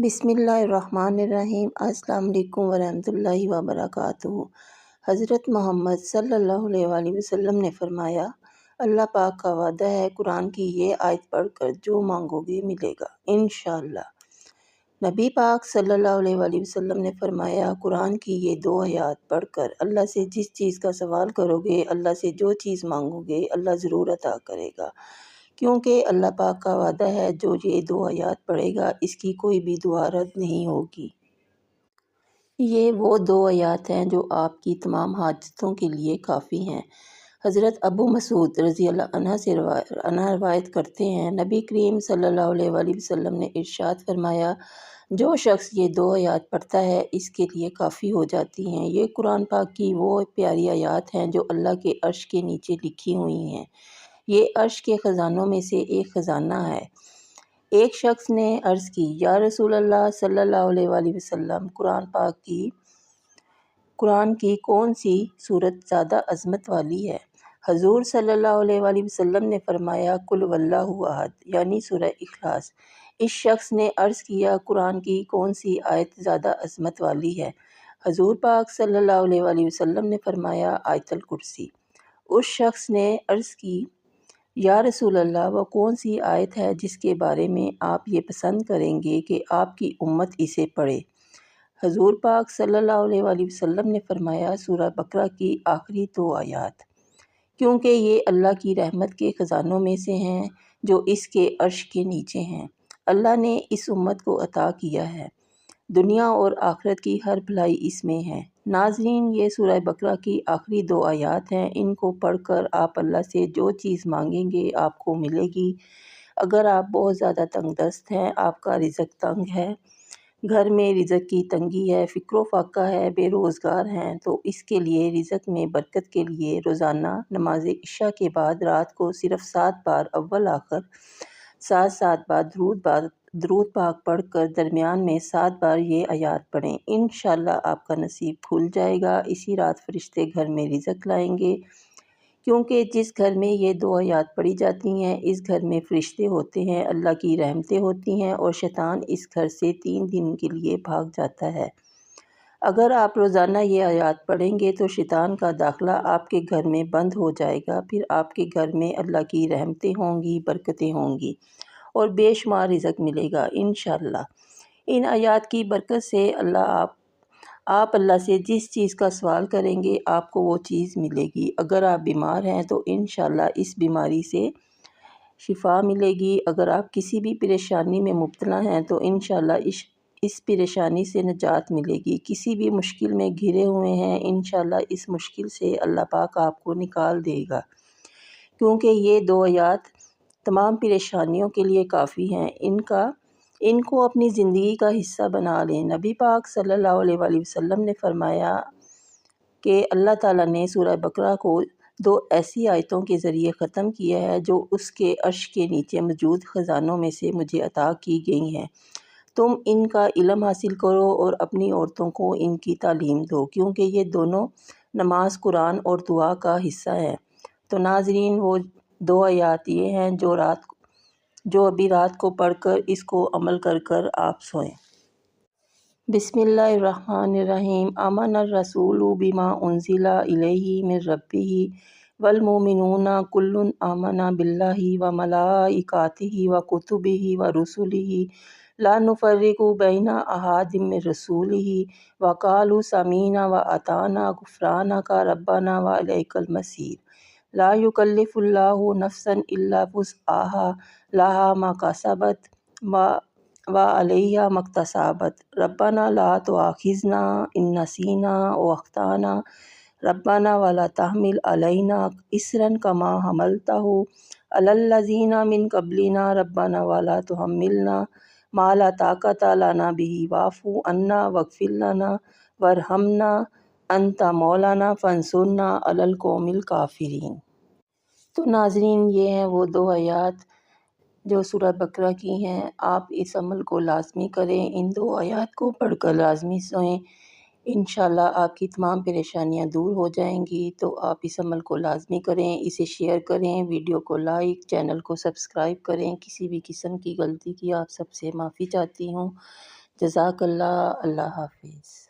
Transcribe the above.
बिस्मिल्लाहिर्रहमानिर्रहीम। अस्सलाम वालेकुम वरहमतुल्लाहि वबरकातुहू। हज़रत मोहम्मद सल्लल्लाहु अलैहि वसल्लम ने फरमाया, अल्लाह पाक का वादा है, कुरान की ये आयत पढ़कर जो मांगोगे मिलेगा इंशाअल्लाह। नबी पाक सल्लल्लाहु अलैहि वसल्लम ने फरमाया, कुरान की ये दो आयत पढ़कर अल्लाह से जिस चीज़ का सवाल करोगे, अल्लाह से जो चीज़ मांगोगे, अल्लाह ज़रूर अता करेगा, क्योंकि अल्लाह पाक का वादा है, जो ये दो आयत पढ़ेगा इसकी कोई भी दुआ रद्द नहीं होगी। ये वो दो आयत हैं जो आपकी तमाम हाजतों के लिए काफ़ी हैं। हज़रत अबू मसूद रज़ी अल्लाह अन्हु से रवायत करते हैं, नबी करीम सल्लल्लाहु अलैहि वसल्लम ने इरशाद फरमाया, जो शख्स ये दो आयत पढ़ता है इसके लिए काफ़ी हो जाती हैं। ये कुरान पाक की वो प्यारी आयत हैं जो अल्लाह के अर्श के नीचे लिखी हुई हैं। ये अर्श के ख़जानों में से एक ख़जाना है। एक शख्स ने अर्ज़ की, या रसूल अल्लाह सल्लल्लाहु अलैहि वसल्लम, कुरान की कौन सी सूरत ज़्यादा अज़मत वाली है? हजूर सल्लल्लाहु अलैहि वसल्लम ने फरमाया, कुल वल्लाहु अहद, यानी सूरह इखलास। इस शख्स ने अर्ज़ किया, कुरान की कौन सी आयत ज़्यादा अज़मत वाली है? हजूर पाक सल्लल्लाहु अलैहि वसल्लम ने फरमाया, आयतुल कुर्सी। उस शख्स ने अर्ज़ की, या रसूल अल्लाह, वह कौन सी आयत है जिसके बारे में आप ये पसंद करेंगे कि आपकी उम्मत इसे पढ़े? हजूर पाक सल्लल्लाहु अलैहि वसल्लम ने फरमाया, सूरह बकरा की आखिरी दो आयत, क्योंकि ये अल्लाह की रहमत के ख़जानों में से हैं जो इसके अर्श के नीचे हैं। अल्लाह ने इस उम्मत को अता किया है, दुनिया और आखिरत की हर भलाई इसमें है। नाज़रीन, ये सूरह बकरा की आखिरी दो आयत हैं। इनको पढ़कर आप अल्लाह से जो चीज़ मांगेंगे आपको मिलेगी। अगर आप बहुत ज़्यादा तंगदस्त हैं, आपका रिज़्क तंग है, घर में रिज़्क की तंगी है, फ़िक्र फ़ाक़ा है, बेरोज़गार हैं, तो इसके लिए रिज़्क में बरकत के लिए रोज़ाना नमाज इशा के बाद रात को सिर्फ़ 7 बार अव्वल आखिर 7 बार दरूद पाक पढ़कर दरमियान में 7 बार ये आयत पढ़ें। इंशाअल्लाह आपका नसीब खुल जाएगा। इसी रात फरिश्ते घर में रिज़्क लाएंगे, क्योंकि जिस घर में ये दो आयत पढ़ी जाती हैं इस घर में फरिश्ते होते हैं, अल्लाह की रहमतें होती हैं और शैतान इस घर से 3 दिन के लिए भाग जाता है। अगर आप रोज़ाना ये आयत पढ़ेंगे तो शैतान का दाखिला आपके घर में बंद हो जाएगा, फिर आपके घर में अल्लाह की रहमतें होंगी, बरकतें होंगी और बेशुमार रिज़्क मिलेगा इंशाअल्लाह। इन आयत की बरकत से आप अल्लाह से जिस चीज़ का सवाल करेंगे आपको वो चीज़ मिलेगी। अगर आप बीमार हैं तो इंशाअल्लाह इस बीमारी से शिफा मिलेगी। अगर आप किसी भी परेशानी में मुब्तला हैं तो इंशाअल्लाह इस परेशानी से निजात मिलेगी। किसी भी मुश्किल में घिरे हुए हैं, इंशाअल्लाह इस मुश्किल से अल्लाह पाक आपको निकाल देगा, क्योंकि ये दो आयत तमाम परेशानियों के लिए काफ़ी हैं। इनको अपनी ज़िंदगी का हिस्सा बना लें। नबी पाक सल्लल्लाहु अलैहि वसल्लम ने फरमाया कि अल्लाह ताला ने सूरह बकरा को 2 ऐसी आयतों के ज़रिए ख़त्म किया है जो उसके अर्श के नीचे मौजूद ख़जानों में से मुझे अता की गई हैं। तुम इनका इल्म हासिल करो और अपनी औरतों को इनकी तालीम दो, क्योंकि ये दोनों नमाज, कुरान और दुआ का हिस्सा है। तो नाज़रीन, वो 2 आयत ये हैं जो अभी रात को पढ़कर इसको अमल कर आप सोएं। बिस्मिल्लाहिर्रहमानिर्रहीम। आमनर रसूलु बिमा उन्ज़िला इलैहि मिर रब्बिही वल मुमिनूना कुल्लुन आमना बिल्लाहि व मलाइकातिहि व कुतुबिहि व रुसुलिहि ला नुफ़र्रिक़ु बैना अहादिम मिर रसूलिहि व क़ालू समीना व अताना गुफ़रानका रब्बना व इलैकल मसीर। ला युकल्लिफ़ुल्लाहु नफ़्सन इल्ला वुस्अहा लहा मा कसबत व अलैहा मक्तसबत। रब्बना ला तुआखिज़ना इन नसीना व अख़्ताना रब्बना वला तहमिल अलैना इसरन कमा हमलतहु अलल्लज़ीना मिन क़ब्लिना रब्बना वला तुहम्मिलना मा ला ताक़त लना बिही वाफ़ु अन्ना वग़फ़िर लना वरहमना अंता मौलाना फ़ंसुरना अलल क़ौमिल काफ़िरीन। तो नाज़रीन, ये हैं वो 2 आयत जो सूरह बकरा की हैं। आप इस अमल को लाज़मी करें, इन 2 आयत को पढ़कर लाज़मी सोएं। इंशाअल्लाह आपकी तमाम परेशानियां दूर हो जाएंगी। तो आप इस अमल को लाज़मी करें, इसे शेयर करें, वीडियो को लाइक, चैनल को सब्सक्राइब करें। किसी भी किस्म की गलती की आप सबसे माफ़ी चाहती हूँ। جزاک اللہ۔ اللہ حافظ۔